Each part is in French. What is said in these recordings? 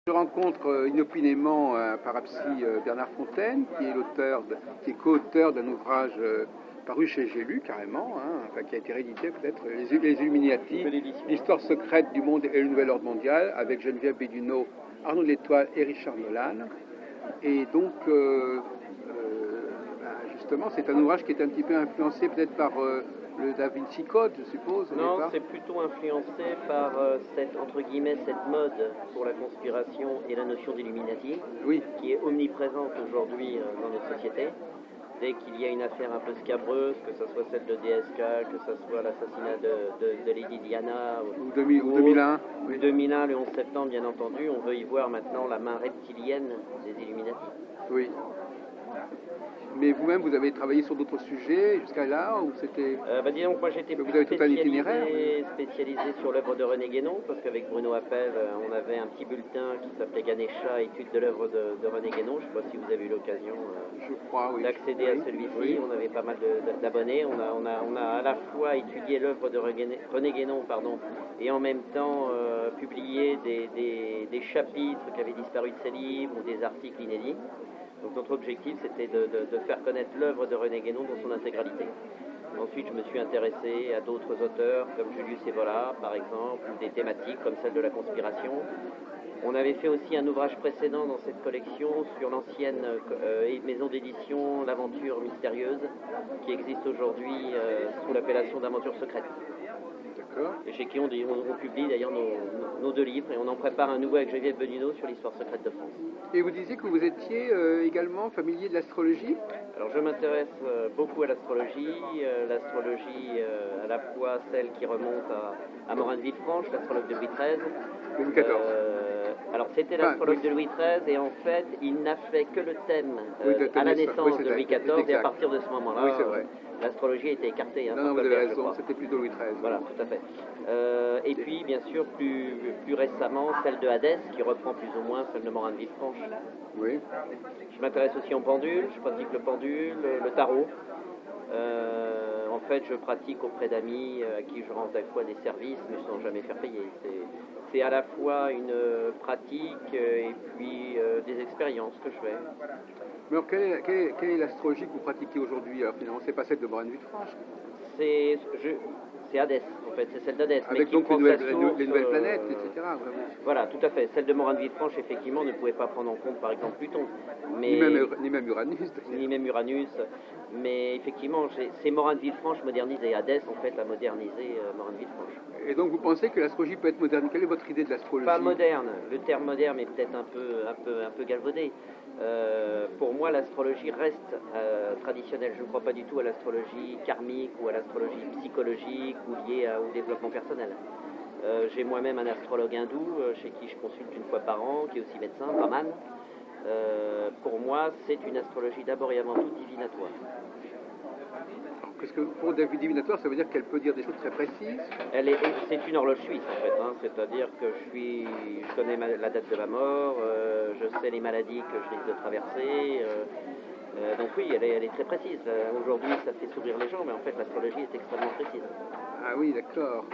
Je rencontre inopinément un parapsy Bernard Fontaine, qui est co-auteur d'un ouvrage paru chez J'ai lu carrément, enfin, qui a été réédité peut-être, les Illuminati, l'histoire secrète du monde et le nouvel ordre mondial, avec Geneviève Béduneau, Arnaud de l'Étoile et Richard Nolan. Et donc, justement, c'est un ouvrage qui est un petit peu influencé peut-être par le Da Vinci Code, je suppose. Non, c'est plutôt influencé par cette, entre guillemets, cette mode pour la conspiration et la notion d'Illuminati, oui, qui est omniprésente aujourd'hui dans notre société. Dès qu'il y a une affaire un peu scabreuse, que ce soit celle de DSK, que ce soit l'assassinat de Lady Diana, ou 2001. Oui. 2001, le 11 septembre, bien entendu, on veut y voir maintenant la main reptilienne des Illuminati. Oui. Mais vous-même, vous avez travaillé sur d'autres sujets jusqu'à là, ou c'était... Disons que moi j'étais plus spécialisé sur l'œuvre de René Guénon, parce qu'avec Bruno Appel, on avait un petit bulletin qui s'appelait Ganesha, étude de l'œuvre de René Guénon. Je ne sais pas si vous avez eu l'occasion d'accéder à celui-ci. Oui. On avait pas mal d'abonnés. On a à la fois étudié l'œuvre de René Guénon, et en même temps publié des chapitres qui avaient disparu de ses livres ou des articles inédits. Donc notre objectif, c'était de faire connaître l'œuvre de René Guénon dans son intégralité. Ensuite, je me suis intéressé à d'autres auteurs, comme Julius Evola, par exemple, ou des thématiques comme celle de la conspiration. On avait fait aussi un ouvrage précédent dans cette collection sur l'ancienne maison d'édition L'Aventure Mystérieuse, qui existe aujourd'hui sous l'appellation d'Aventure Secrète. Et chez qui on publie d'ailleurs nos deux livres, et on en prépare un nouveau avec Geneviève Béduneau sur l'histoire secrète de France. Et vous disiez que vous étiez également familier de l'astrologie? Alors je m'intéresse beaucoup à l'astrologie à la fois celle qui remonte à Morin de Villefranche, l'astrologue de Louis XIII. Louis XIV. Alors c'était l'astrologue de Louis XIII, et en fait il n'a fait que le thème à la naissance de Louis XIV, et à partir de ce moment-là, l'astrologie a été écartée. Non, vous avez raison, c'était plutôt Louis XIII. Voilà, tout à fait. Et puis, bien sûr, plus récemment, celle de Hadès, qui reprend plus ou moins celle de Morin de Villefranche. Oui. Je m'intéresse aussi au pendule, je pratique le pendule, le tarot. En fait, je pratique auprès d'amis à qui je rends à la fois des services, mais sans jamais faire payer. C'est à la fois une pratique et puis des expériences que je fais. Mais alors, quelle est l'astrologie que vous pratiquez aujourd'hui? Alors finalement, c'est pas celle de Morin de Villefranche. C'est Hadès, en fait, c'est celle d'Hadès. Avec donc les nouvelles planètes, etc. Voilà, tout à fait. Celle de Morin de Villefranche, effectivement, ne pouvait pas prendre en compte, par exemple, Pluton. Mais, ni même Uranus. Ni même Uranus. Mais effectivement, c'est Morin de Villefranche modernisé. Hadès, en fait, a modernisé Morin de Villefranche. Et donc, vous pensez que l'astrologie peut être moderne? Quelle est votre idée de l'astrologie? Pas moderne. Le terme moderne est peut-être un peu galvaudé. Pour moi, l'astrologie reste traditionnelle. Je ne crois pas du tout à l'astrologie karmique ou à l'astrologie psychologique ou liée au développement personnel. J'ai moi-même un astrologue hindou chez qui je consulte une fois par an, qui est aussi médecin, brahman. Pour moi, c'est une astrologie d'abord et avant tout divinatoire. Parce que pour divinatoire, ça veut dire qu'elle peut dire des choses très précises? C'est une horloge suisse, en fait. C'est-à-dire que je connais la date de ma mort, je sais les maladies que je risque de traverser. Donc oui, elle est très précise. Aujourd'hui, ça fait sourire les gens, mais en fait, l'astrologie est extrêmement précise. Ah oui, d'accord.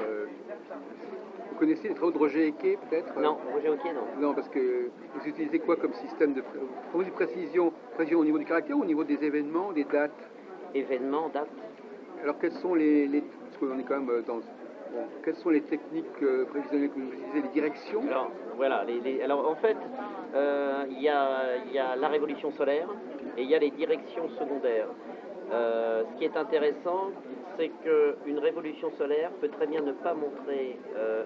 Vous connaissez les travaux de Roger Eke, peut-être? Non, Roger Eke, non. Non, parce que vous utilisez quoi comme système de précision au niveau du caractère ou au niveau des événements, des dates? Événements, dates. Alors, quelles sont parce qu'on est quand même dans... quelles sont les techniques prévisionnelles que vous utilisez, les directions? Alors, voilà. Alors, en fait, il y a la révolution solaire et il y a les directions secondaires. Ce qui est intéressant, c'est qu'une révolution solaire peut très bien ne pas montrer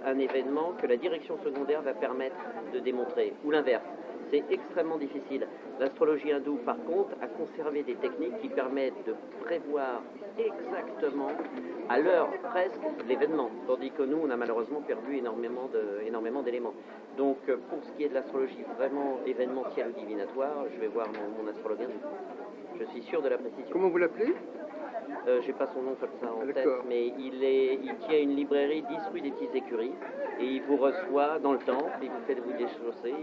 un événement que la direction secondaire va permettre de démontrer, ou l'inverse. C'est extrêmement difficile. L'astrologie hindoue, par contre, a conservé des techniques qui permettent de prévoir exactement, à l'heure presque, l'événement. Tandis que nous, on a malheureusement perdu énormément d'éléments. Donc, pour ce qui est de l'astrologie vraiment événementielle ou divinatoire, je vais voir mon astrologue hindou. Je suis sûr de la précision. Comment vous l'appelez? J'ai pas son nom comme ça en tête, mais il tient une librairie 10 rue des Petites Écuries, et il vous reçoit dans le temps, puis il vous fait vous déchausser.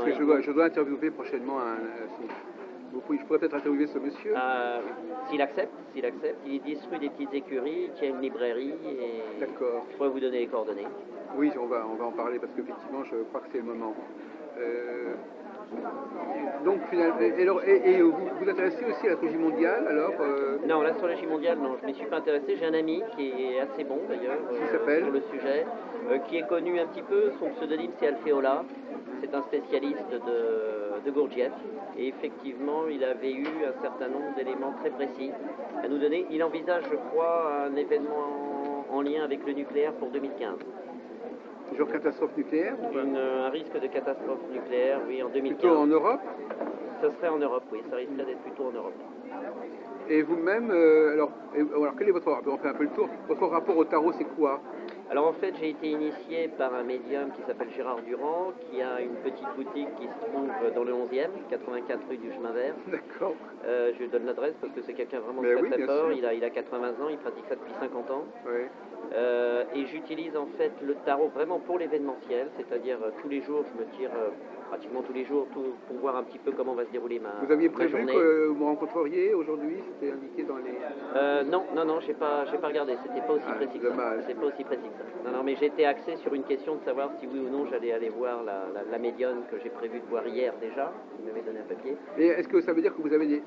Je dois interviewer prochainement Je pourrais peut-être interviewer ce monsieur. S'il accepte, il distribue des petites écuries, il tient une librairie et D'accord. je pourrais vous donner les coordonnées. Oui, on va en parler parce qu'effectivement, je crois que c'est le moment. Donc, finalement, et vous vous intéressez aussi à l'astrologie mondiale, alors Non, l'astrologie mondiale, non, je ne m'y suis pas intéressé. J'ai un ami qui est assez bon, d'ailleurs, sur le sujet, qui est connu un petit peu. Son pseudonyme, c'est Alfeola. C'est un spécialiste de Gurdjieff. Et effectivement, il avait eu un certain nombre d'éléments très précis à nous donner. Il envisage, je crois, un événement en lien avec le nucléaire pour 2015. Genre catastrophe nucléaire Un risque de catastrophe nucléaire, oui, en 2015. Plutôt en Europe? Ça serait en Europe, oui, ça risquerait d'être plutôt en Europe. Et vous-même, alors quel est votre rapport? On fait un peu le tour. Votre rapport au tarot, c'est quoi? Alors en fait, j'ai été initié par un médium qui s'appelle Gérard Durand, qui a une petite boutique qui se trouve dans le 11e, 84 rue du Chemin Vert. D'accord. Je lui donne l'adresse parce que c'est quelqu'un vraiment très fort. Il a 80 ans, il pratique ça depuis 50 ans. Oui. Et j'utilise en fait le tarot vraiment pour l'événementiel, c'est-à-dire tous les jours, je me tire pratiquement tous les jours pour voir un petit peu comment va se dérouler ma journée. Vous aviez prévu que vous me rencontreriez aujourd'hui? C'était indiqué dans les... Non, j'ai pas regardé, c'était pas aussi précis que ça. C'est pas aussi précis que ça. Non, mais j'étais axé sur une question de savoir si oui ou non j'allais aller voir la médium que j'ai prévu de voir hier déjà, qui m'avait donné un papier. Et est-ce que ça veut dire que vous avez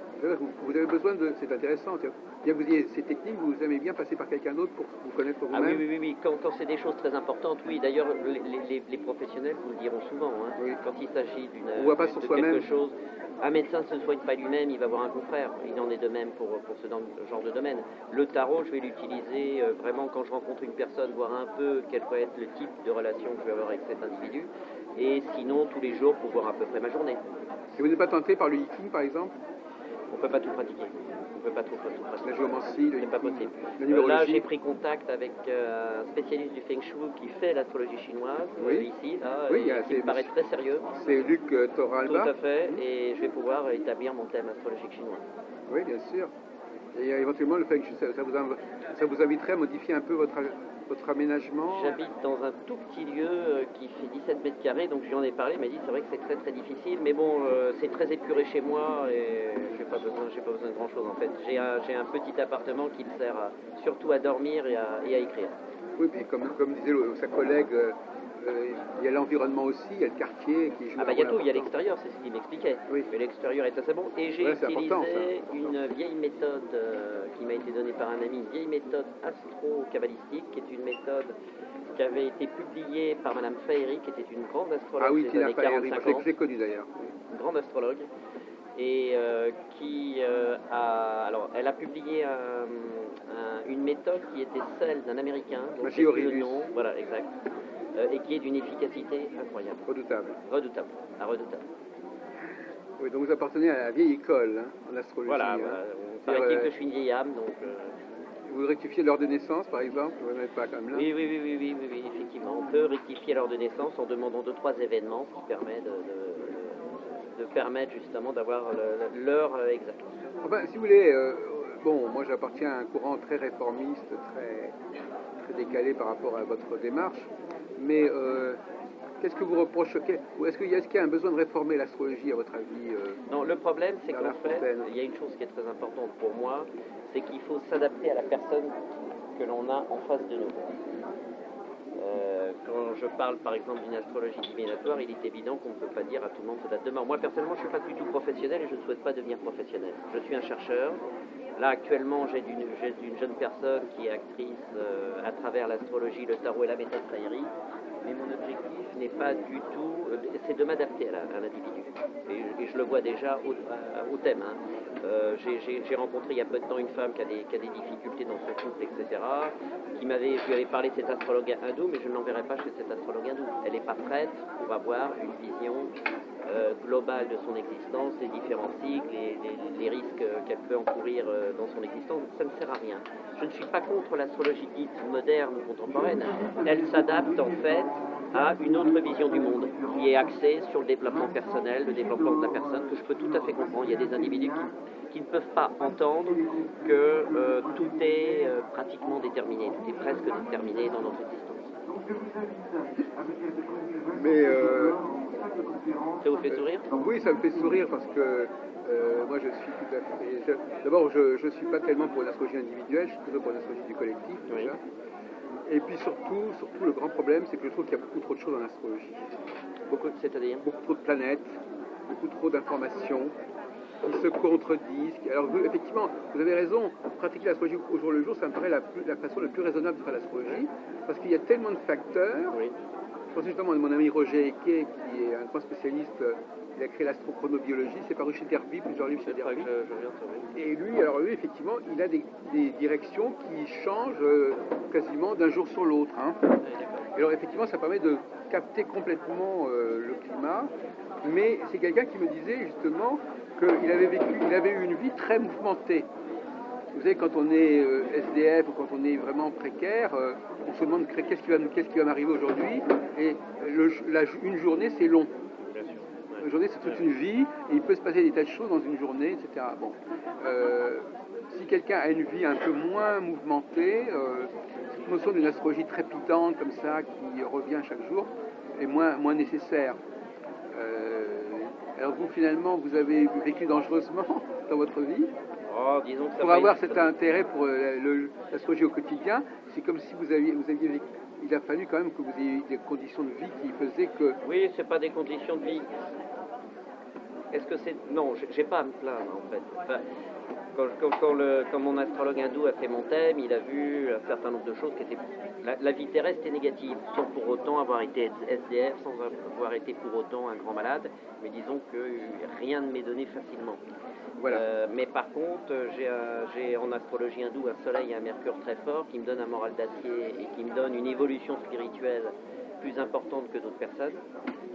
besoin de... C'est intéressant, bien que vous ayez ces techniques, vous aimez bien passer par quelqu'un d'autre pour vous connaître vous-même? Ah oui. Quand c'est des choses très importantes, oui. D'ailleurs, les professionnels vous le diront souvent. Hein. Oui. Quand il s'agit de quelque chose, un médecin ne se soigne pas lui-même, il va voir un confrère. Il en est de même pour ce genre de domaine. Le tarot, je vais l'utiliser vraiment quand je rencontre une personne, voir un peu quel va être le type de relation que je vais avoir avec cet individu. Et sinon, tous les jours, pour voir à peu près ma journée. Et vous n'êtes pas tenté par le Yiking, par exemple? On ne peut pas tout pratiquer. On ne peut pas tout pratiquer. La géomancie, c'est pas possible. Là, j'ai pris contact avec un spécialiste du Feng Shui qui fait l'astrologie chinoise ici, là, qui me paraît très sérieux. C'est Luc Torralba. Tout à fait, et je vais pouvoir établir mon thème astrologique chinois. Oui, bien sûr. Et éventuellement, le Feng Shui, ça vous inviterait à modifier un peu votre aménagement? J'habite dans un tout petit lieu qui fait 17 mètres carrés, donc je lui en ai parlé, il m'a dit c'est vrai que c'est très très difficile, mais bon, c'est très épuré chez moi et j'ai pas besoin de grand chose en fait. J'ai un petit appartement qui me sert surtout à dormir et à écrire. Oui, puis comme disait sa collègue, il y a l'environnement aussi, il y a le quartier qui joue. Ah bah il y a tout, il y a l'extérieur, c'est ce qu'il m'expliquait. Oui. Mais l'extérieur est assez bon. Et j'ai utilisé une vieille méthode qui m'a été donnée par un ami, une vieille méthode astro-kabbalistique, qui est une méthode qui avait été publiée par Madame Faéry, qui était une grande astrologue des années 40-50. Je l'ai connue d'ailleurs. Une grande astrologue. Et elle a publié une méthode qui était celle d'un Américain, dont j'ai plus le nom, voilà, exact, et qui est d'une efficacité incroyable. Redoutable. Redoutable. Oui, donc vous appartenez à la vieille école en astrologie. Voilà, paraît-il que je suis une vieille âme, donc... Vous rectifiez l'heure de naissance, par exemple? Vous n'êtes pas comme là? Oui, effectivement. On peut rectifier l'heure de naissance en demandant 2-3 événements, ce qui permet de permettre justement d'avoir l'heure exacte. Enfin, si vous voulez, moi j'appartiens à un courant très réformiste, très décalé par rapport à votre démarche, mais qu'est-ce que vous reprochez? Est-ce qu'il y a un besoin de réformer l'astrologie à votre avis? Non, le problème c'est qu'en fait, il y a une chose qui est très importante pour moi, c'est qu'il faut s'adapter à la personne que l'on a en face de nous. Quand je parle par exemple d'une astrologie divinatoire, il est évident qu'on ne peut pas dire à tout le monde de date demain. Moi personnellement, je ne suis pas du tout professionnel et je ne souhaite pas devenir professionnel. Je suis un chercheur. Là actuellement, j'ai une jeune personne qui est actrice à travers l'astrologie, le tarot et la méthode Faéry. Mais mon objectif n'est pas du tout, c'est de m'adapter à l'individu. Et je le vois déjà au thème. Hein. J'ai rencontré il y a peu de temps une femme qui a des difficultés dans son couple, etc. Je lui avais parlé de cet astrologue hindou, mais je ne l'enverrai pas chez cet astrologue hindou. Elle n'est pas prête pour avoir une vision globale de son existence, les différents cycles, les risques qu'elle peut encourir dans son existence. Ça ne sert à rien. Je ne suis pas contre l'astrologie dite moderne ou contemporaine. Elle s'adapte en fait à une autre vision du monde qui est axée sur le développement personnel, le développement de la personne, que je peux tout à fait comprendre. Il y a des individus qui ne peuvent pas entendre que tout est pratiquement déterminé, tout est presque déterminé dans notre existence. Mais c'est vous fait sourire? Oui, ça me fait sourire parce que moi je suis tout à fait... D'abord, je ne suis pas tellement pour une astrologie individuelle, je suis plutôt pour une astrologie du collectif déjà. Et puis surtout, le grand problème, c'est que je trouve qu'il y a beaucoup trop de choses en astrologie. C'est-à-dire? Beaucoup trop de planètes, beaucoup trop d'informations qui se contredisent. Alors effectivement, vous avez raison, pratiquer l'astrologie au jour le jour, ça me paraît la façon la plus raisonnable de faire l'astrologie, parce qu'il y a tellement de facteurs. Oui. Je pense justement à mon ami Roger Eke, qui est un grand spécialiste, il a créé l'astrochronobiologie, c'est paru chez Derby, plusieurs livres chez Derby. Et lui, effectivement, il a des directions qui changent quasiment d'un jour sur l'autre. Hein. Et alors effectivement, ça permet de capter complètement le climat, mais c'est quelqu'un qui me disait justement qu'il avait eu une vie très mouvementée. Vous savez, quand on est SDF ou quand on est vraiment précaire, on se demande qu'est-ce qui va m'arriver aujourd'hui, et une journée c'est long. Une journée c'est toute une vie, et il peut se passer des tas de choses dans une journée, etc. Bon. Si quelqu'un a une vie un peu moins mouvementée, cette notion d'une astrologie trépidante comme ça, qui revient chaque jour, est moins nécessaire. Alors vous, finalement, vous avez vécu dangereusement dans votre vie. Disons que ça pour avoir cet intérêt pour l'astrologie au quotidien, c'est comme si vous aviez vécu. Il a fallu quand même que vous ayez des conditions de vie qui faisaient que... Oui, c'est pas des conditions de vie. Est-ce que c'est... Non, j'ai pas à me plaindre en fait. Enfin, quand mon astrologue hindou a fait mon thème, il a vu un certain nombre de choses qui étaient... La vie terrestre est négative, sans pour autant avoir été SDF, sans avoir été pour autant un grand malade, mais disons que rien ne m'est donné facilement. Voilà. Mais par contre, j'ai en astrologie hindoue un soleil et un mercure très fort qui me donne un moral d'acier et qui me donne une évolution spirituelle plus importante que d'autres personnes,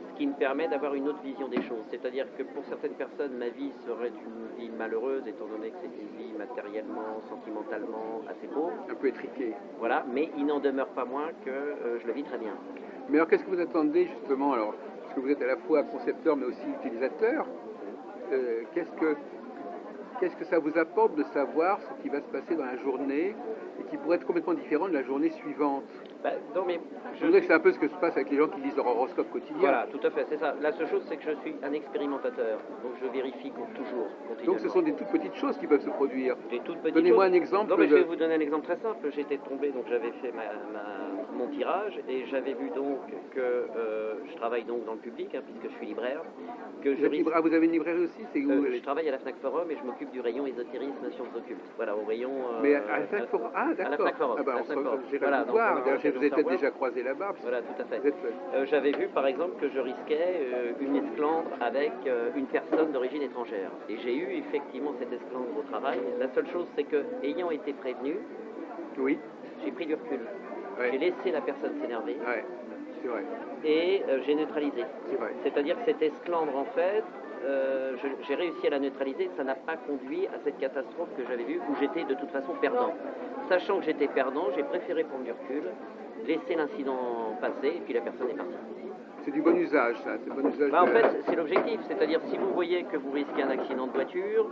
ce qui me permet d'avoir une autre vision des choses. C'est-à-dire que pour certaines personnes, ma vie serait une vie malheureuse, étant donné que c'est une vie matériellement, sentimentalement assez pauvre. Un peu étriquée. Voilà, mais il n'en demeure pas moins que je le vis très bien. Mais alors qu'est-ce que vous attendez justement, alors, parce que vous êtes à la fois concepteur mais aussi utilisateur, qu'est-ce que ça vous apporte de savoir ce qui va se passer dans la journée et qui pourrait être complètement différent de la journée suivante? Je voudrais que c'est un peu ce que se passe avec les gens qui lisent leur horoscope quotidien. Voilà, tout à fait, c'est ça. La seule chose, c'est que je suis un expérimentateur, donc je vérifie toujours, continuellement. Donc ce sont des toutes petites choses qui peuvent se produire. Des toutes petites Donnez-moi choses. un exemple. Non, mais je vais vous donner un exemple très simple. J'étais tombé, donc j'avais fait mon tirage, et j'avais vu donc que je travaille donc dans le public, hein, puisque je suis libraire. Vous avez une librairie aussi, c'est où je travaille à la Fnac Forum et je m'occupe du rayon ésotérisme sciences occultes. Voilà, au rayon... mais à la Fnac Forum. Ah, d'accord. À la Fnac Forum. J'irai vous voir. Vous êtes peut-être déjà croisé là-bas. Voilà, tout à fait. J'avais vu par exemple que je risquais une esclandre avec une personne d'origine étrangère. Et j'ai eu effectivement cette esclandre au travail. La seule chose, c'est que, ayant été prévenu, oui, j'ai pris du recul. Ouais. J'ai laissé la personne s'énerver. Ouais, c'est vrai. Et j'ai neutralisé. C'est vrai. C'est-à-dire que cette esclandre, en fait, j'ai réussi à la neutraliser. Ça n'a pas conduit à cette catastrophe que j'avais vue où j'étais de toute façon perdant. Sachant que j'étais perdant, j'ai préféré prendre du recul, laisser l'incident passer, et puis la personne est partie. C'est du bon usage, ça. C'est bon usage. En fait, c'est l'objectif. C'est-à-dire, si vous voyez que vous risquez un accident de voiture...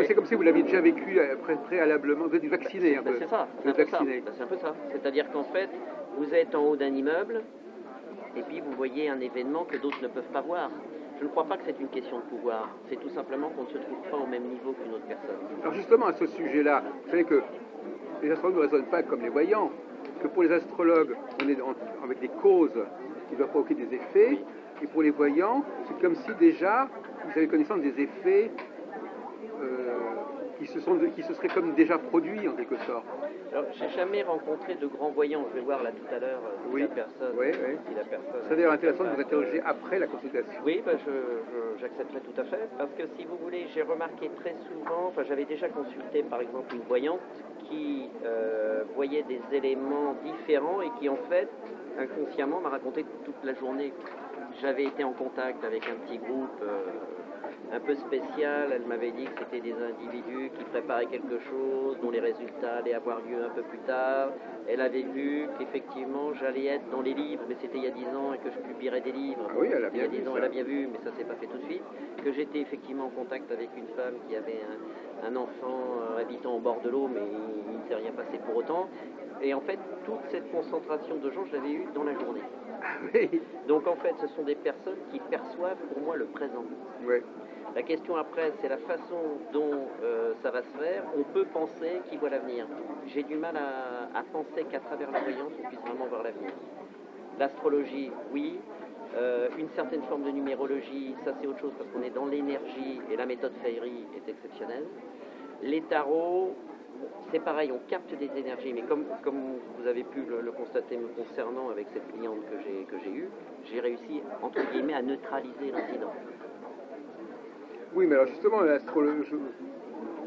C'est comme si vous l'aviez déjà vécu préalablement. Vous êtes vacciné un peu. C'est ça. C'est un peu ça. C'est-à-dire qu'en fait, vous êtes en haut d'un immeuble, et puis vous voyez un événement que d'autres ne peuvent pas voir. Je ne crois pas que c'est une question de pouvoir. C'est tout simplement qu'on ne se trouve pas au même niveau qu'une autre personne. Alors justement, à ce sujet-là, vous savez que les astrologues ne raisonnent pas comme les voyants, que pour les astrologues, on est avec des causes qui doivent provoquer des effets, et pour les voyants, c'est comme si déjà, ils avaient connaissance des effets qui se seraient comme déjà produits en quelque sorte. Alors, j'ai jamais rencontré de grands voyants. Je vais voir là tout à l'heure si la personne. Oui. Si la personne. C'est d'ailleurs intéressant de vous interroger après la consultation. Oui, j'accepterai tout à fait. Parce que si vous voulez, j'ai remarqué très souvent, j'avais déjà consulté par exemple une voyante qui voyait des éléments différents et qui en fait, inconsciemment, m'a raconté toute la journée. J'avais été en contact avec un petit groupe un peu spécial. Elle m'avait dit que c'était des individus qui préparaient quelque chose, dont les résultats allaient avoir lieu un peu plus tard. Elle avait vu qu'effectivement j'allais être dans les livres, mais c'était il y a 10 ans, et que je publierais des livres. Ah oui, elle a bien il y a 10 ans, elle a bien vu, mais ça s'est pas fait tout de suite. Que j'étais effectivement en contact avec une femme qui avait un enfant habitant au bord de l'eau, mais il ne s'est rien passé pour autant. Et en fait, toute cette concentration de gens, je l'avais eue dans la journée. Oui. Donc en fait, ce sont des personnes qui perçoivent pour moi le présent. Ouais. La question après, c'est la façon dont ça va se faire. On peut penser qu'il voit l'avenir. J'ai du mal à penser qu'à travers la voyance, on puisse vraiment voir l'avenir. L'astrologie, oui. Une certaine forme de numérologie, ça c'est autre chose parce qu'on est dans l'énergie et la méthode Fairy est exceptionnelle. Les tarots, c'est pareil, on capte des énergies, mais comme vous avez pu le constater me concernant avec cette cliente que j'ai eue, j'ai réussi, entre guillemets, à neutraliser l'incident. Oui, mais alors justement, l'astrologie,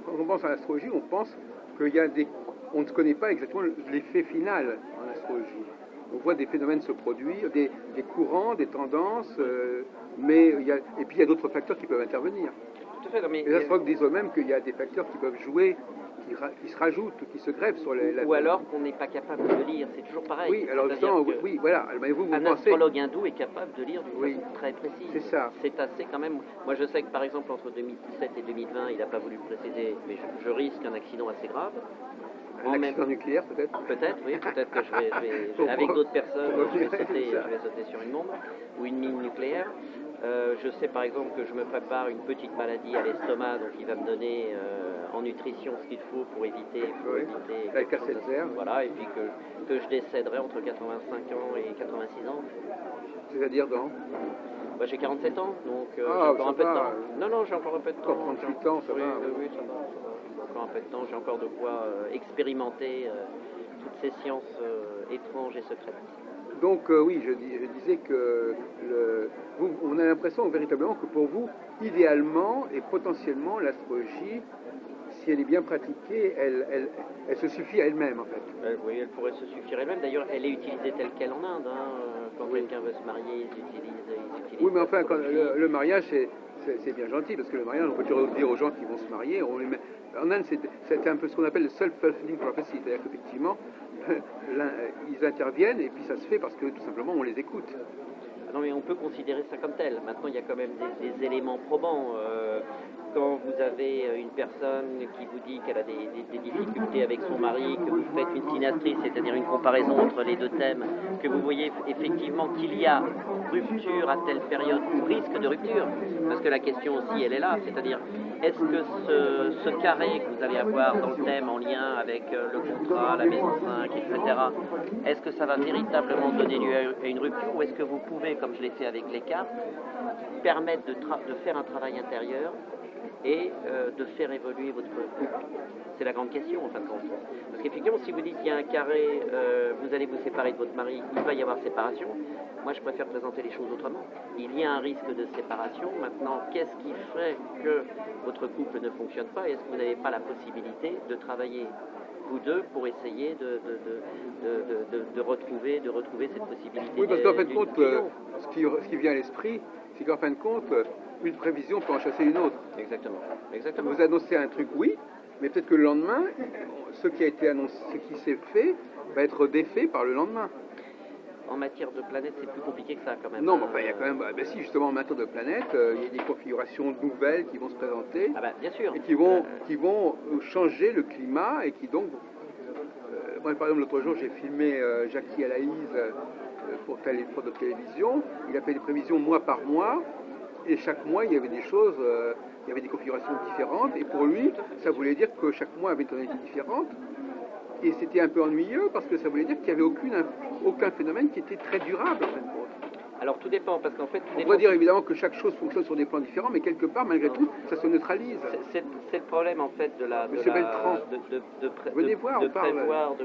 quand on pense à l'astrologie, on pense qu'il y a on ne connaît pas exactement l'effet final en astrologie. On voit des phénomènes se produire, des courants, des tendances, et puis il y a d'autres facteurs qui peuvent intervenir. Tout à fait, mais les astrologues disent eux-mêmes qu'il y a des facteurs qui peuvent jouer, qui se rajoutent, qui se greffent sur la... Ou alors qu'on n'est pas capable de lire, c'est toujours pareil. Oui, alors justement, oui, voilà. Mais vous un pensez... astrologue hindou est capable de lire d'une façon très précise. C'est ça. C'est assez quand même... Moi je sais que par exemple entre 2017 et 2020, il n'a pas voulu le préciser, mais je risque un accident assez grave. Un accident nucléaire peut-être. Peut-être, oui, peut-être que je vais avec d'autres personnes, je vais sauter sur une bombe ou une mine nucléaire. Je sais par exemple que je me prépare une petite maladie à l'estomac, donc il va me donner en nutrition ce qu'il faut pour éviter la K7R. Voilà, et puis que je décéderai entre 85 ans et 86 ans. C'est-à-dire dans j'ai 47 ans, donc j'ai encore un peu de temps. Non, j'ai encore un peu de temps. Encore 38 ans, ça va. Oui, ça va. Encore un peu de temps, j'ai encore de quoi expérimenter toutes ces sciences étranges et secrètes. Donc oui, je disais que on a l'impression véritablement que pour vous, idéalement et potentiellement, l'astrologie, si elle est bien pratiquée, elle se suffit à elle-même en fait. Oui, elle pourrait se suffire elle-même. D'ailleurs, elle est utilisée telle qu'elle en Inde. Quand quelqu'un veut se marier, ils utilisent. Oui, mais enfin, quand le mariage, c'est bien gentil, parce que le mariage, on peut toujours dire aux gens qui vont se marier, en Inde, c'est un peu ce qu'on appelle le self-fulfilling prophecy, c'est-à-dire qu'effectivement, ils interviennent et puis ça se fait parce que tout simplement on les écoute. Non, mais on peut considérer ça comme tel. Maintenant, il y a quand même des éléments probants. Quand vous avez une personne qui vous dit qu'elle a des difficultés avec son mari, que vous faites une synastrie, c'est-à-dire une comparaison entre les deux thèmes, que vous voyez effectivement qu'il y a rupture à telle période ou risque de rupture, parce que la question aussi, elle est là, c'est-à-dire est-ce que ce carré que vous allez avoir dans le thème en lien avec le contrat, la maison 5, etc., est-ce que ça va véritablement donner lieu à une rupture ou est-ce que vous pouvez, comme je l'ai fait avec les cartes, permettre de faire un travail intérieur et de faire évoluer votre couple? C'est la grande question en fin de compte. Parce qu'effectivement, si vous dites qu'il y a un carré, vous allez vous séparer de votre mari, il va y avoir séparation. Moi, je préfère présenter les choses autrement. Il y a un risque de séparation. Maintenant, qu'est-ce qui ferait que votre couple ne fonctionne pas? Est-ce que vous n'avez pas la possibilité de travailler vous deux pour essayer de retrouver cette possibilité? Oui, parce qu'en fin de compte, ce qui vient à l'esprit, c'est qu'en fin de compte, une prévision peut en chasser une autre. Exactement. Vous annoncez un truc, oui, mais peut-être que le lendemain, ce qui a été annoncé, ce qui s'est fait, va être défait par le lendemain. En matière de planète, c'est plus compliqué que ça quand même. Non, mais enfin, il y a quand même, ben si, justement, en matière de planète, il y a des configurations nouvelles qui vont se présenter. Ah ben, bien sûr. Et qui vont changer le climat et qui donc... moi, par exemple, l'autre jour, j'ai filmé Jackie Alaïs pour de télévision. Il a fait des prévisions mois par mois. Et chaque mois, il y avait des choses, il y avait des configurations différentes. Et pour lui, ça voulait dire que chaque mois avait une tonalité différente. Et c'était un peu ennuyeux parce que ça voulait dire qu'il n'y avait aucun phénomène qui était très durable en fin de compte. Alors tout dépend, parce qu'en fait... On peut dire évidemment que chaque chose fonctionne sur des plans différents, mais quelque part, malgré tout, ça se neutralise. C'est le problème en fait de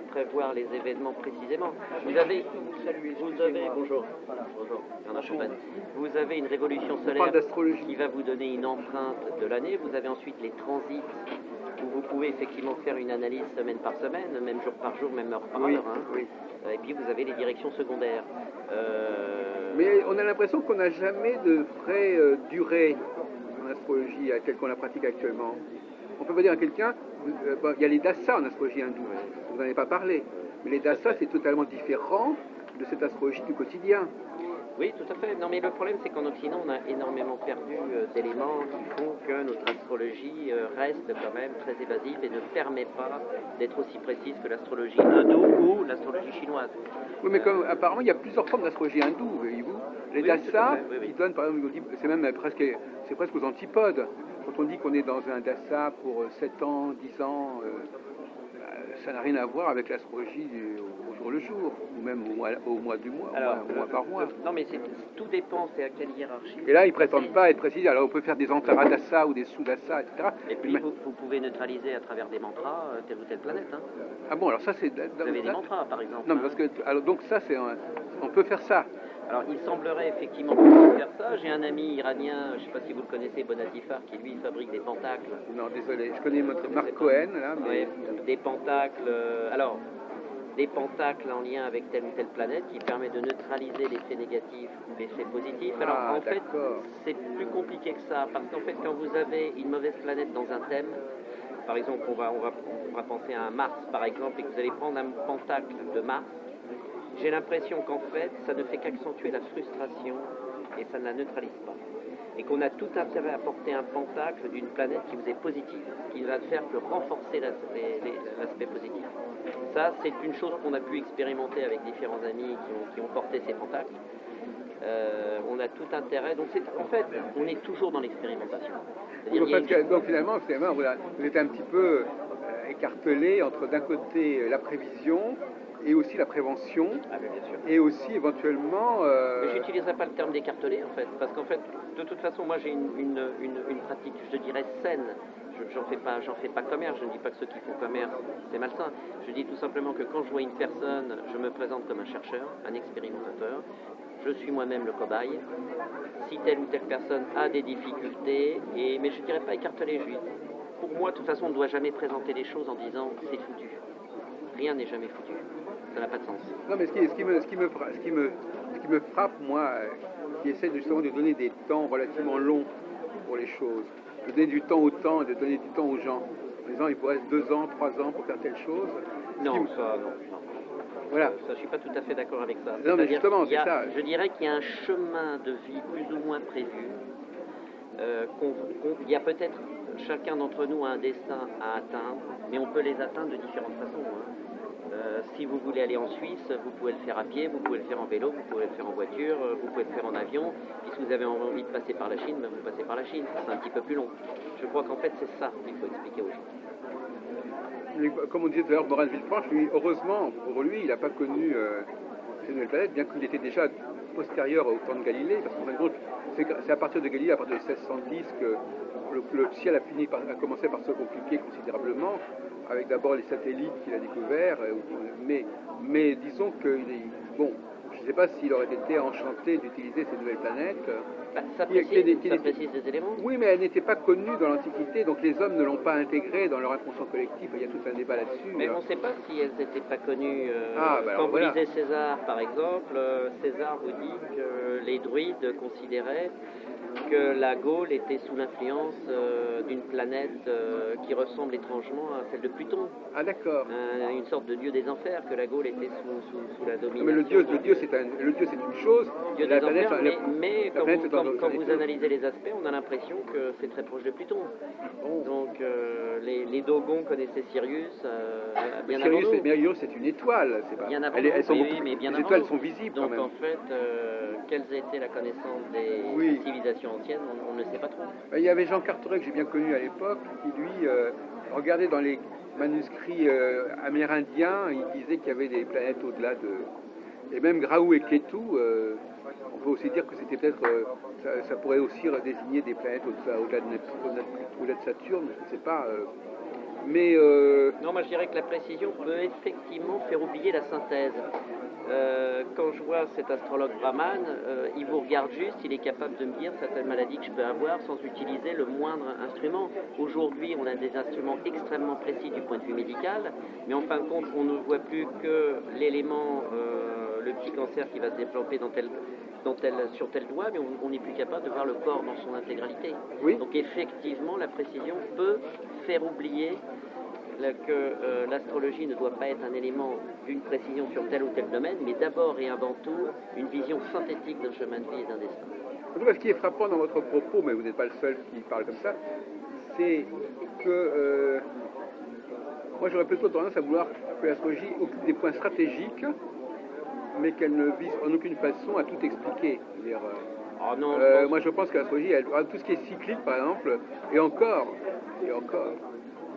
prévoir les événements précisément. Vous avez bonjour, vous avez une révolution solaire qui va vous donner une empreinte de l'année. Vous avez ensuite les transits où vous pouvez effectivement faire une analyse semaine par semaine, même jour par jour, même heure par heure. Oui. Et puis vous avez les directions secondaires. Mais on a l'impression qu'on n'a jamais de vraie durée en astrologie telle qu'on la pratique actuellement. On peut pas dire à quelqu'un, il y a les dasas en astrologie hindoue, vous n'en avez pas parlé, mais les dasas c'est totalement différent de cette astrologie du quotidien. Oui, tout à fait. Non, mais le problème, c'est qu'en Occident, on a énormément perdu d'éléments qui font que notre astrologie reste quand même très évasive et ne permet pas d'être aussi précise que l'astrologie hindoue ou l'astrologie chinoise. Oui, mais comme apparemment, il y a plusieurs formes d'astrologie hindoue, voyez-vous. Les Oui, dasas, oui, oui. qui donnent, par exemple, c'est même presque aux antipodes. Quand on dit qu'on est dans un dasa pour 7 ans, 10 ans, ça n'a rien à voir avec l'astrologie au jour le jour, ou même au mois du mois, Alors, mois par mois. Non, mais tout dépend, c'est à quelle hiérarchie. Et là, ils ne prétendent pas être précis. Alors, on peut faire des antaradasa ou des sudasa, etc. Et puis, vous pouvez neutraliser à travers des mantras telle ou telle planète. Hein. Ah bon, alors ça, c'est... Vous avez des mantras, par exemple. Non, parce que... Alors, donc ça, on peut faire ça. Alors, il semblerait effectivement qu'on puisse faire ça. J'ai un ami iranien, je ne sais pas si vous le connaissez, Bonatifar, qui lui fabrique des pentacles. Non, désolé, je connais Marc Cohen, là, mais... Oui, des pentacles... alors, des pentacles en lien avec telle ou telle planète qui permet de neutraliser l'effet négatif ou l'effet positif. Alors, en fait, c'est plus compliqué que ça, parce qu'en fait, quand vous avez une mauvaise planète dans un thème, par exemple, on va penser à un Mars, par exemple, et que vous allez prendre un pentacle de Mars, j'ai l'impression qu'en fait, ça ne fait qu'accentuer la frustration et ça ne la neutralise pas. Et qu'on a tout intérêt à porter un pentacle d'une planète qui vous est positive, qui ne va faire que renforcer l'aspect positif. Ça, c'est une chose qu'on a pu expérimenter avec différents amis qui ont porté ces pentacles. On a tout intérêt. Donc, en fait, on est toujours dans l'expérimentation. Donc, finalement, vous êtes un petit peu écartelé entre d'un côté la prévision et aussi la prévention, bien sûr. Et aussi éventuellement... Mais j'utiliserai pas le terme d'écartelé en fait, parce qu'en fait, de toute façon, moi j'ai une pratique, je dirais saine. J'en fais pas commerce, je ne dis pas que ceux qui font commerce, c'est malsain. Je dis tout simplement que quand je vois une personne, je me présente comme un chercheur, un expérimentateur, je suis moi-même le cobaye. Si telle ou telle personne a des difficultés, mais je ne dirais pas écartelé, pour moi, de toute façon, on ne doit jamais présenter les choses en disant c'est foutu. Rien n'est jamais foutu. Ça n'a pas de sens. Non, mais ce qui me frappe, moi, qui essaie justement de donner des temps relativement longs pour les choses, de donner du temps au temps et de donner du temps aux gens. En disant, il faut rester 2 ans, 3 ans pour faire telle chose. Non, non. Voilà. Ça, je suis pas tout à fait d'accord avec ça. Non, mais justement, c'est ça. Je dirais qu'il y a un chemin de vie plus ou moins prévu. Il y a peut-être chacun d'entre nous a un destin à atteindre, mais on peut les atteindre de différentes façons. Si vous voulez aller en Suisse, vous pouvez le faire à pied, vous pouvez le faire en vélo, vous pouvez le faire en voiture, vous pouvez le faire en avion. Puis si vous avez envie de passer par la Chine, vous passez par la Chine. C'est un petit peu plus long. Je crois qu'en fait, c'est ça qu'il faut expliquer aux gens. Comme on disait tout à l'heure, Morane Villefranche, lui, heureusement, pour lui, il n'a pas connu ces nouvelles planètes, bien qu'il était déjà postérieur au temps de Galilée, parce qu'en fin de compte, c'est à partir de Galilée, à partir de 1610, que le ciel a commencé par se compliquer considérablement, avec d'abord les satellites qu'il a découverts, mais disons que, bon, je ne sais pas s'il aurait été enchanté d'utiliser ces nouvelles planètes. Ça précise des éléments. Oui, mais elles n'étaient pas connues dans l'Antiquité, donc les hommes ne l'ont pas intégrées dans leur inconscient collectif. Il y a tout un débat là-dessus. Mais on ne sait pas si elles n'étaient pas connues. Quand vous lisez César, par exemple, César vous dit que les druides considéraient que la Gaule était sous l'influence d'une planète qui ressemble étrangement à celle de Pluton. Ah d'accord. Une sorte de dieu des enfers, que la Gaule était sous la domination. Mais le dieu c'est une chose. Dieu des enfers, mais quand vous analysez les aspects, on a l'impression que c'est très proche de Pluton. Oh. Donc les Dogons connaissaient Sirius bien avant nous. Mais Sirius c'est une étoile, c'est pas. Bien avant elles sont mais bien les étoiles sont visibles. Donc quand même. en fait, quelles étaient la connaissance des civilisations anciennes, on ne sait pas trop. Il y avait Jean Carteret que j'ai bien connu à l'époque, qui lui regardait dans les manuscrits amérindiens, il disait qu'il y avait des planètes au-delà de... Et même Graou et Ketu, on peut aussi dire que c'était peut-être... ça pourrait aussi désigner des planètes au-delà de Saturne, je ne sais pas. Non, moi je dirais que la précision peut effectivement faire oublier la synthèse. Quand je vois cet astrologue Brahman, il vous regarde juste, il est capable de me dire certaines maladies que je peux avoir sans utiliser le moindre instrument. Aujourd'hui, on a des instruments extrêmement précis du point de vue médical, mais en fin de compte, on ne voit plus que l'élément, le petit cancer qui va se développer sur tel doigt, mais on n'est plus capable de voir le corps dans son intégralité. Oui. Donc effectivement, la précision peut faire oublier que l'astrologie ne doit pas être un élément d'une précision sur tel ou tel domaine, mais d'abord et avant tout une vision synthétique d'un chemin de vie et d'un destin. En tout cas, ce qui est frappant dans votre propos, mais vous n'êtes pas le seul qui parle comme ça, c'est que moi j'aurais plutôt tendance à vouloir que l'astrologie occupe des points stratégiques, mais qu'elle ne vise en aucune façon à tout expliquer. Moi je pense que l'astrologie, tout ce qui est cyclique par exemple, et encore,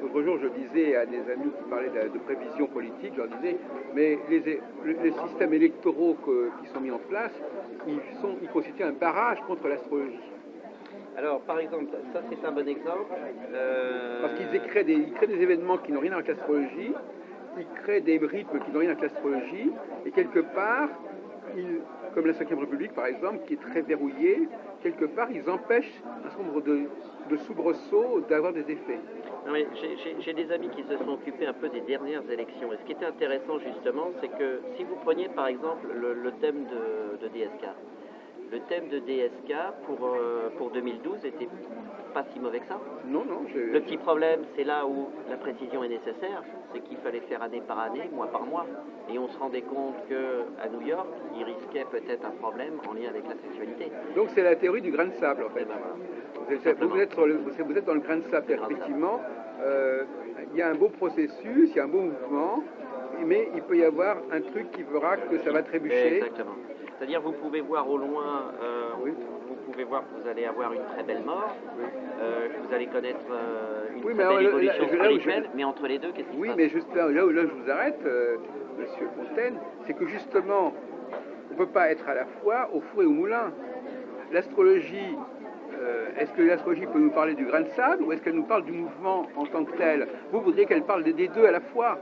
l'autre jour je disais à des amis qui parlaient de prévision politique, je leur disais, mais les systèmes électoraux qui sont mis en place, ils constituent un barrage contre l'astrologie. Alors, par exemple, ça c'est un bon exemple. Parce qu'ils créent des événements qui n'ont rien avec l'astrologie, ils créent des rythmes qui n'ont rien avec l'astrologie, et quelque part, comme la 5e République par exemple, qui est très verrouillée, quelque part ils empêchent un certain nombre de soubresauts d'avoir des effets. J'ai des amis qui se sont occupés un peu des dernières élections, et ce qui était intéressant justement, c'est que si vous preniez par exemple le thème de DSK, le thème de DSK pour 2012 était pas si mauvais que ça. Non. Le petit problème, c'est là où la précision est nécessaire, c'est qu'il fallait faire année par année, mois par mois. Et on se rendait compte qu'à New York, il risquait peut-être un problème en lien avec la sexualité. Donc c'est la théorie du grain de sable en fait. Vous êtes dans le grain de sable, effectivement. Il y a un beau processus, il y a un beau mouvement, mais il peut y avoir un truc qui fera que ça va trébucher. Exactement. C'est-à-dire vous pouvez voir au loin, oui. vous pouvez voir que vous allez avoir une très belle mort, oui. Que vous allez connaître une très belle évolution spirituelle, mais entre les deux, qu'est-ce qui se passe? Oui, mais juste là où je vous arrête, Monsieur Fontaine, c'est que justement, on ne peut pas être à la fois au four et au moulin. L'astrologie, est-ce que l'astrologie peut nous parler du grain de sable ou est-ce qu'elle nous parle du mouvement en tant que tel? Vous voudriez qu'elle parle des deux à la fois?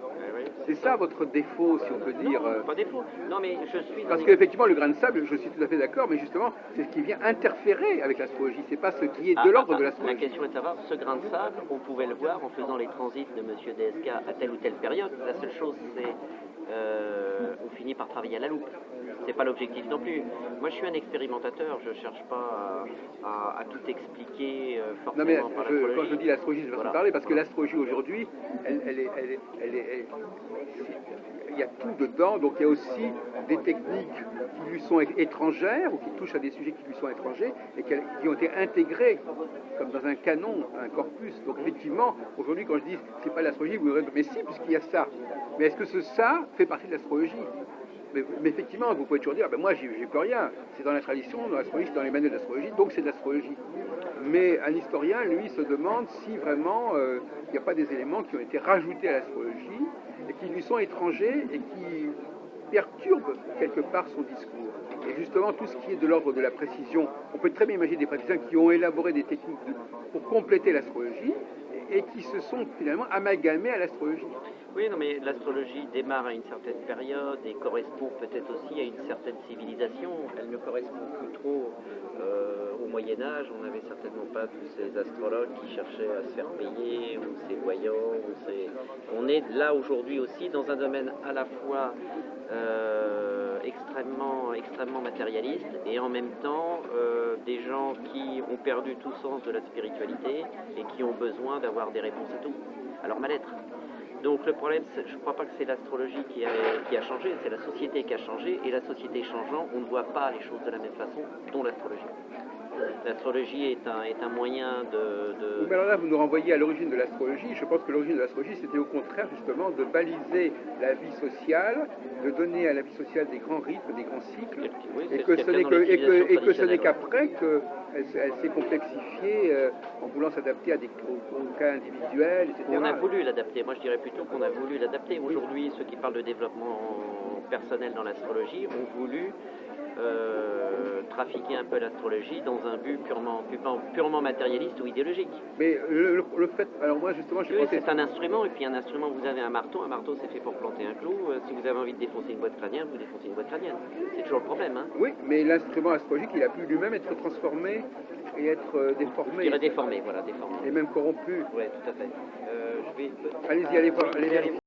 C'est ça votre défaut, si on peut dire. Non, pas défaut. Non, mais je suis. Parce qu'effectivement, le grain de sable, je suis tout à fait d'accord, mais justement, c'est ce qui vient interférer avec l'astrologie. C'est pas ce qui est de l'ordre de l'astrologie. La question est de savoir, ce grain de sable, on pouvait le voir en faisant les transits de Monsieur DSK à telle ou telle période. La seule chose, c'est on finit par travailler à la loupe. C'est pas l'objectif non plus. Moi, je suis un expérimentateur. Je cherche pas à tout expliquer forcément par l'astrologie. Quand je dis l'astrologie, je vais en parler parce que l'astrologie aujourd'hui, il y a tout dedans, donc il y a aussi des techniques qui lui sont étrangères ou qui touchent à des sujets qui lui sont étrangers et qui ont été intégrés comme dans un canon, un corpus. Donc effectivement, aujourd'hui, quand je dis c'est pas l'astrologie, vous direz mais si, puisqu'il y a ça. Mais est-ce que ça fait partie de l'astrologie? Mais effectivement, vous pouvez toujours dire, moi j'y peux rien, c'est dans la tradition, dans l'astrologie, c'est dans les manuels d'astrologie, donc c'est de l'astrologie. Mais un historien, lui, se demande si vraiment il n'y a pas des éléments qui ont été rajoutés à l'astrologie et qui lui sont étrangers et qui perturbent quelque part son discours. Et justement, tout ce qui est de l'ordre de la précision, on peut très bien imaginer des praticiens qui ont élaboré des techniques pour compléter l'astrologie et qui se sont finalement amalgamés à l'astrologie. Oui, non, mais l'astrologie démarre à une certaine période et correspond peut-être aussi à une certaine civilisation. Elle ne correspond plus trop au Moyen-Âge. On n'avait certainement pas tous ces astrologues qui cherchaient à se faire payer, ou ces voyants. On est là aujourd'hui aussi dans un domaine à la fois extrêmement matérialiste et en même temps des gens qui ont perdu tout sens de la spiritualité et qui ont besoin d'avoir des réponses à tout, à leur mal-être. Donc le problème, je ne crois pas que c'est l'astrologie qui a changé, c'est la société qui a changé, et la société changeant, on ne voit pas les choses de la même façon, dont l'astrologie. L'astrologie est un moyen de... Mais alors là, vous nous renvoyez à l'origine de l'astrologie. Je pense que l'origine de l'astrologie, c'était au contraire justement de baliser la vie sociale, de donner à la vie sociale des grands rythmes, des grands cycles, et que ce n'est qu'après qu'elle s'est complexifiée en voulant s'adapter aux cas individuels, etc. On a voulu l'adapter. Moi, je dirais plutôt qu'on a voulu l'adapter. Aujourd'hui, ceux qui parlent de développement personnel dans l'astrologie ont voulu trafiquer un peu l'astrologie dans un but purement matérialiste ou idéologique. Mais le fait, alors moi justement, je pense que c'est un instrument, et puis un instrument, vous avez un marteau c'est fait pour planter un clou. Si vous avez envie de défoncer une boîte crânienne, vous défoncez une boîte crânienne. C'est toujours le problème, hein. Oui, mais l'instrument astrologique, il a pu lui-même être transformé et être déformé. Je dirais déformé, voilà, déformé. Et même corrompu. Oui, tout à fait. Allez-y, allez voir.